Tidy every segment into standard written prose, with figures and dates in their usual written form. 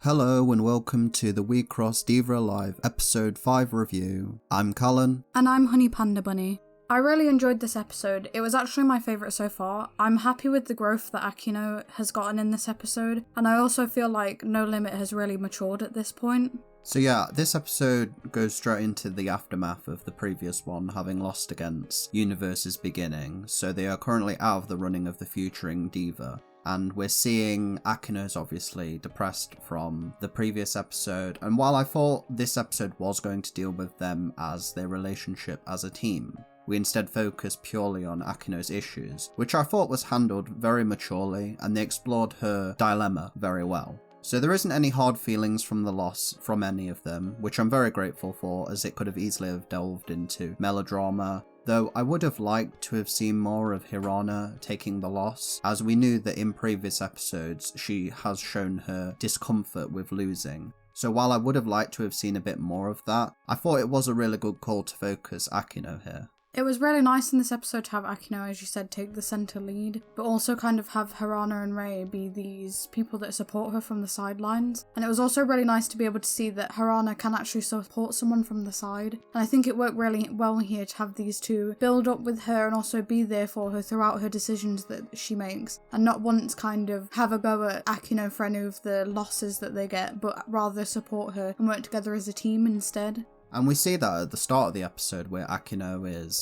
Hello and welcome to the Wixoss Diva Live episode 5 review. I'm Cullen. And I'm Honey Panda Bunny. I really enjoyed this episode. It was actually my favourite so far. I'm happy with the growth that Akino has gotten in this episode, and I also feel like No Limit has really matured at this point. So yeah, this episode goes straight into the aftermath of the previous one, having lost against Universe's Beginning, so they are currently out of the running of the Futuring Diva. And we're seeing Akino's obviously depressed from the previous episode, and while I thought this episode was going to deal with them as their relationship as a team, we instead focus purely on Akino's issues, which I thought was handled very maturely, and they explored her dilemma very well. So there isn't any hard feelings from the loss from any of them, which I'm very grateful for, as it could have easily have delved into melodrama. Though I would have liked to have seen more of Hirana taking the loss, as we knew that in previous episodes she has shown her discomfort with losing. So while I would have liked to have seen a bit more of that, I thought it was a really good call to focus Akino here. It was really nice in this episode to have Akino, as you said, take the centre lead, but also kind of have Hirana and Rei be these people that support her from the sidelines. And it was also really nice to be able to see that Hirana can actually support someone from the side. And I think it worked really well here to have these two build up with her and also be there for her throughout her decisions that she makes, and not once kind of have a go at Akino for any of the losses that they get, but rather support her and work together as a team instead. And we see that at the start of the episode where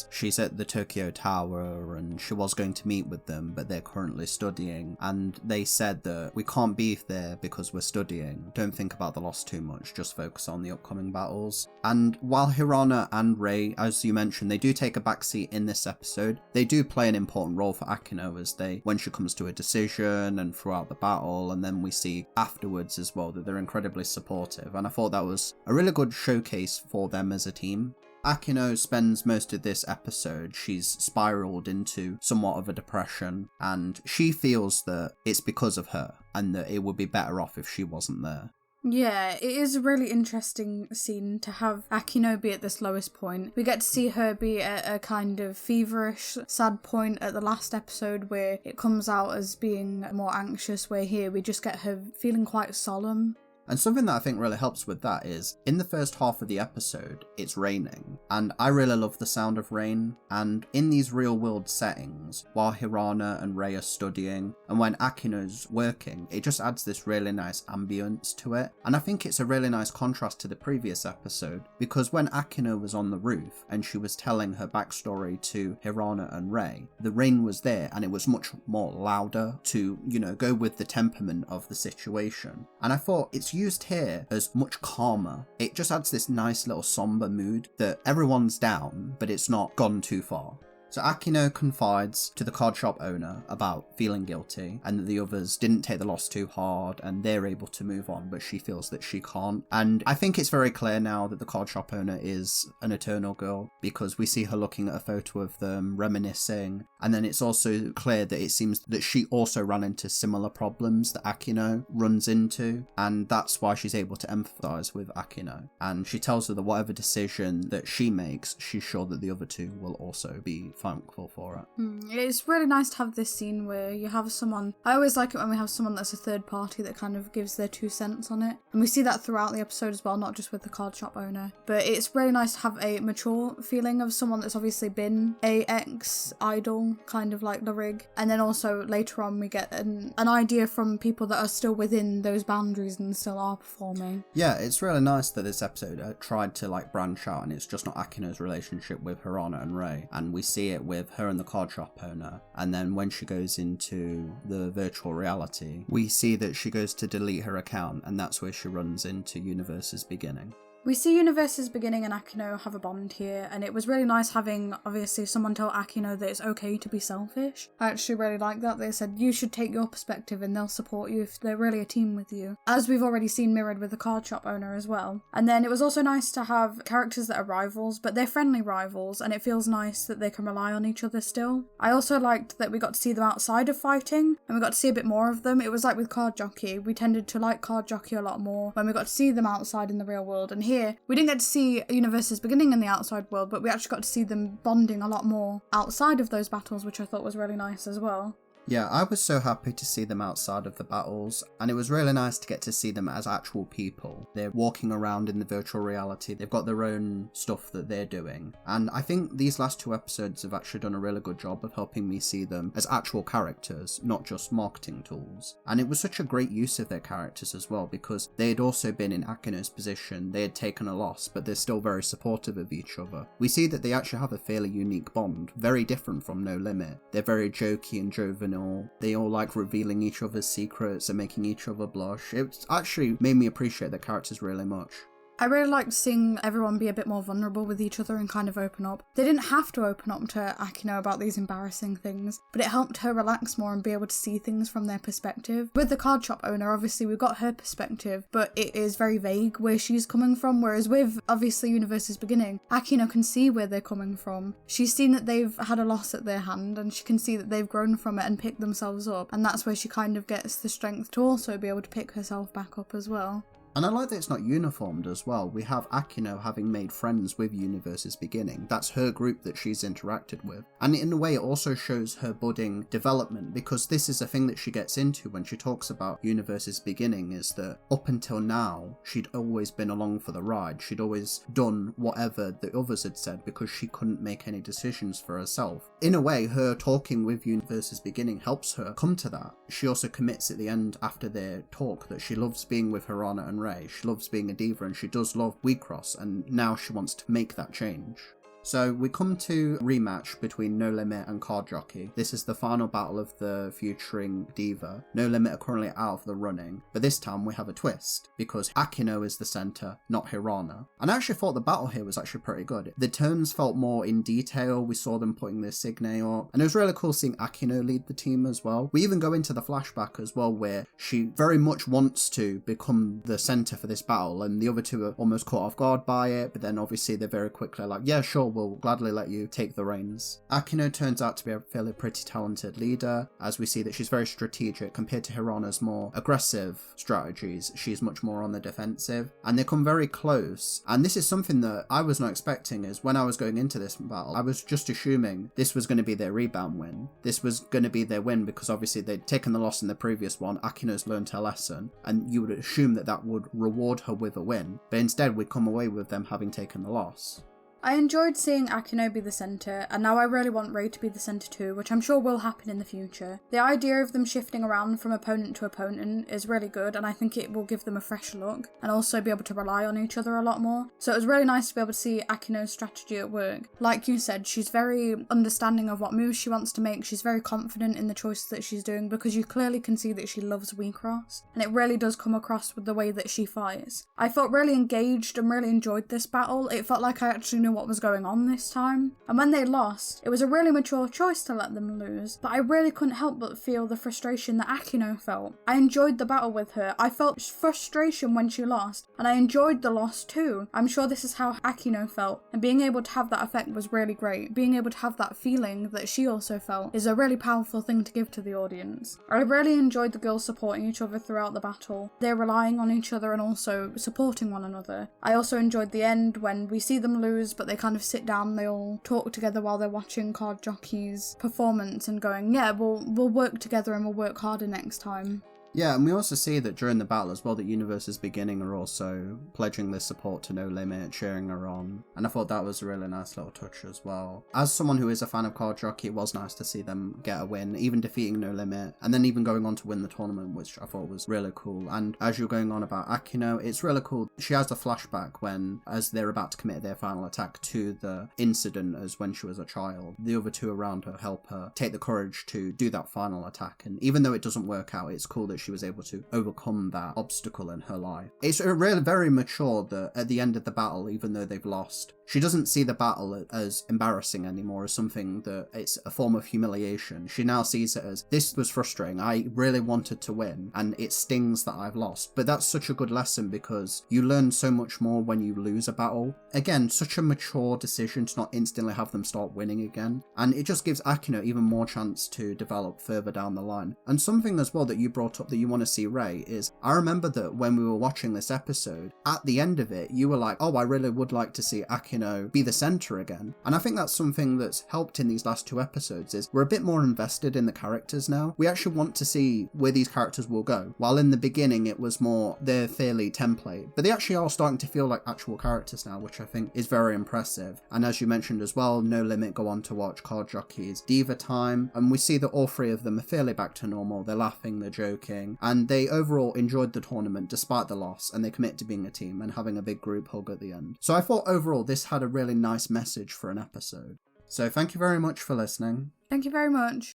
she's at the Tokyo Tower and she was going to meet with them, but they're currently studying. And they said that we can't be there because we're studying. Don't think about the loss too much, just focus on the upcoming battles. And while Hirana and Rei, as you mentioned, they do take a backseat in this episode, they do play an important role for Akino when she comes to a decision and throughout the battle. And then we see afterwards as well that they're incredibly supportive. And I thought that was a really good showcase for them as a team. Akino spends most of this episode, she's spiraled into somewhat of a depression, and she feels that it's because of her and that it would be better off if she wasn't there. Yeah, it is a really interesting scene to have Akino be at this lowest point. We get to see her be at a kind of feverish, sad point at the last episode where it comes out as being more anxious, where here we just get her feeling quite solemn. And something that I think really helps with that is, in the first half of the episode, it's raining, and I really love the sound of rain, and in these real world settings, while Hirana and Rei are studying, and when Akino's working, it just adds this really nice ambience to it, and I think it's a really nice contrast to the previous episode, because when Akino was on the roof, and she was telling her backstory to Hirana and Rei, the rain was there, and it was much more louder to, go with the temperament of the situation, and I thought it's used here as much calmer. It just adds this nice little somber mood that everyone's down, but it's not gone too far. So Akino confides to the card shop owner about feeling guilty and that the others didn't take the loss too hard and they're able to move on, but she feels that she can't. And I think it's very clear now that the card shop owner is an Eternal Girl, because we see her looking at a photo of them, reminiscing, and then it's also clear that it seems that she also ran into similar problems that Akino runs into, and that's why she's able to empathise with Akino. And she tells her that whatever decision that she makes, she's sure that the other two will also be thankful for it. It's really nice to have this scene where you have someone, I always like it when we have someone that's a third party that kind of gives their 2 cents on it, and we see that throughout the episode as well, not just with the card shop owner, but it's really nice to have a mature feeling of someone that's obviously been a ex-idol, kind of like the rig, and then also later on we get an idea from people that are still within those boundaries and still are performing. Yeah, it's really nice that this episode tried to branch out, and it's just not Akino's relationship with Hirana and Rei, and we see it with her and the card shop owner, and then when she goes into the virtual reality, we see that she goes to delete her account, and that's where she runs into Universe's Beginning. We see Universe's Beginning and Akino have a bond here, and it was really nice having, obviously, someone tell Akino that it's okay to be selfish. I actually really like that. They said, you should take your perspective and they'll support you if they're really a team with you. As we've already seen mirrored with the card shop owner as well. And then it was also nice to have characters that are rivals, but they're friendly rivals, and it feels nice that they can rely on each other still. I also liked that we got to see them outside of fighting, and we got to see a bit more of them. It was like with Card Jockey. We tended to like Card Jockey a lot more when we got to see them outside in the real world, and here we didn't get to see Universe's Beginning in the outside world, but we actually got to see them bonding a lot more outside of those battles, which I thought was really nice as well. Yeah, I was so happy to see them outside of the battles, and it was really nice to get to see them as actual people. They're walking around in the virtual reality, they've got their own stuff that they're doing, and I think these last 2 episodes have actually done a really good job of helping me see them as actual characters, not just marketing tools. And it was such a great use of their characters as well, because they had also been in Akino's position, they had taken a loss, but they're still very supportive of each other. We see that they actually have a fairly unique bond, very different from No Limit. They're very jokey and juvenile. They all like revealing each other's secrets and making each other blush. It actually made me appreciate the characters really much. I really liked seeing everyone be a bit more vulnerable with each other and kind of open up. They didn't have to open up to Akino about these embarrassing things, but it helped her relax more and be able to see things from their perspective. With the card shop owner, obviously we got her perspective, but it is very vague where she's coming from, whereas with, obviously, Universe's Beginning, Akino can see where they're coming from. She's seen that they've had a loss at their hand, and she can see that they've grown from it and picked themselves up, and that's where she kind of gets the strength to also be able to pick herself back up as well. And I like that it's not uniformed as well. We have Akino having made friends with Universe's Beginning. That's her group that she's interacted with. And in a way it also shows her budding development, because this is a thing that she gets into when she talks about Universe's Beginning, is that up until now she'd always been along for the ride. She'd always done whatever the others had said because she couldn't make any decisions for herself. In a way, her talking with Universe's Beginning helps her come to that. She also commits at the end after their talk that she loves being with Hirana and Ray. She loves being a diva and she does love Wixoss, and now she wants to make that change. So we come to rematch between No Limit and Card Jockey. This is the final battle of the featuring Diva. No Limit are currently out of the running, but this time we have a twist because Akino is the center, not Hirana. And I actually thought the battle here was actually pretty good. The turns felt more in detail. We saw them putting their signe up, and it was really cool seeing Akino lead the team as well. We even go into the flashback as well where she very much wants to become the center for this battle, and the other two are almost caught off guard by it, but then obviously they're very quickly like, yeah, sure, we'll gladly let you take the reins. Akino turns out to be a fairly pretty talented leader, as we see that she's very strategic compared to Hirana's more aggressive strategies. She's much more on the defensive, and they come very close. And this is something that I was not expecting, is when I was going into this battle, I was just assuming this was going to be their rebound win. This was going to be their win because obviously they'd taken the loss in the previous one. Akino's learned her lesson, and you would assume that that would reward her with a win, but instead we come away with them having taken the loss. I enjoyed seeing Akino be the centre, and now I really want Rei to be the centre too, which I'm sure will happen in the future. The idea of them shifting around from opponent to opponent is really good, and I think it will give them a fresh look, and also be able to rely on each other a lot more. So it was really nice to be able to see Akino's strategy at work. Like you said, she's very understanding of what moves she wants to make, she's very confident in the choices that she's doing, because you clearly can see that she loves Wixoss, and it really does come across with the way that she fights. I felt really engaged and really enjoyed this battle. It felt like I actually knew what was going on this time, and when they lost, it was a really mature choice to let them lose, but I really couldn't help but feel the frustration that Akino felt. I enjoyed the battle with her. I felt frustration when she lost, and I enjoyed the loss too. I'm sure this is how Akino felt, and being able to have that effect was really great. Being able to have that feeling that she also felt is a really powerful thing to give to the audience. I really enjoyed the girls supporting each other throughout the battle. They're relying on each other and also supporting one another. I also enjoyed the end when we see them lose, but they kind of sit down, they all talk together while they're watching Card Jockey's performance and going, yeah, we'll work together and we'll work harder next time. Yeah, and we also see that during the battle as well that Universe's Beginning are also pledging their support to No Limit, cheering her on, and I thought that was a really nice little touch as well. As someone who is a fan of Card Jockey, it was nice to see them get a win, even defeating No Limit, and then even going on to win the tournament, which I thought was really cool. And as you're going on about Akino, it's really cool. She has a flashback when, as they're about to commit their final attack to the incident as when she was a child, the other two around her help her take the courage to do that final attack, and even though it doesn't work out, it's cool that she was able to overcome that obstacle in her life. It's really very mature that at the end of the battle, even though they've lost, she doesn't see the battle as embarrassing anymore, as something that it's a form of humiliation. She now sees it as, this was frustrating, I really wanted to win, and it stings that I've lost. But that's such a good lesson because you learn so much more when you lose a battle. Again, such a mature decision to not instantly have them start winning again, and it just gives Akino even more chance to develop further down the line. And something as well that you brought up up that you want to see Ray is, I remember that when we were watching this episode, at the end of it, you were like, oh, I really would like to see Akino be the center again. And I think that's something that's helped in these last 2 episodes is we're a bit more invested in the characters now. We actually want to see where these characters will go. While in the beginning it was more they're fairly template, but they actually are starting to feel like actual characters now, which I think is very impressive. And as you mentioned as well, No Limit go on to watch Card Jockey's Diva Time, and we see that all 3 of them are fairly back to normal. They're laughing, they're joking, and they overall enjoyed the tournament despite the loss, and they commit to being a team and having a big group hug at the end. So I thought overall this had a really nice message for an episode. So thank you very much for listening. Thank you very much.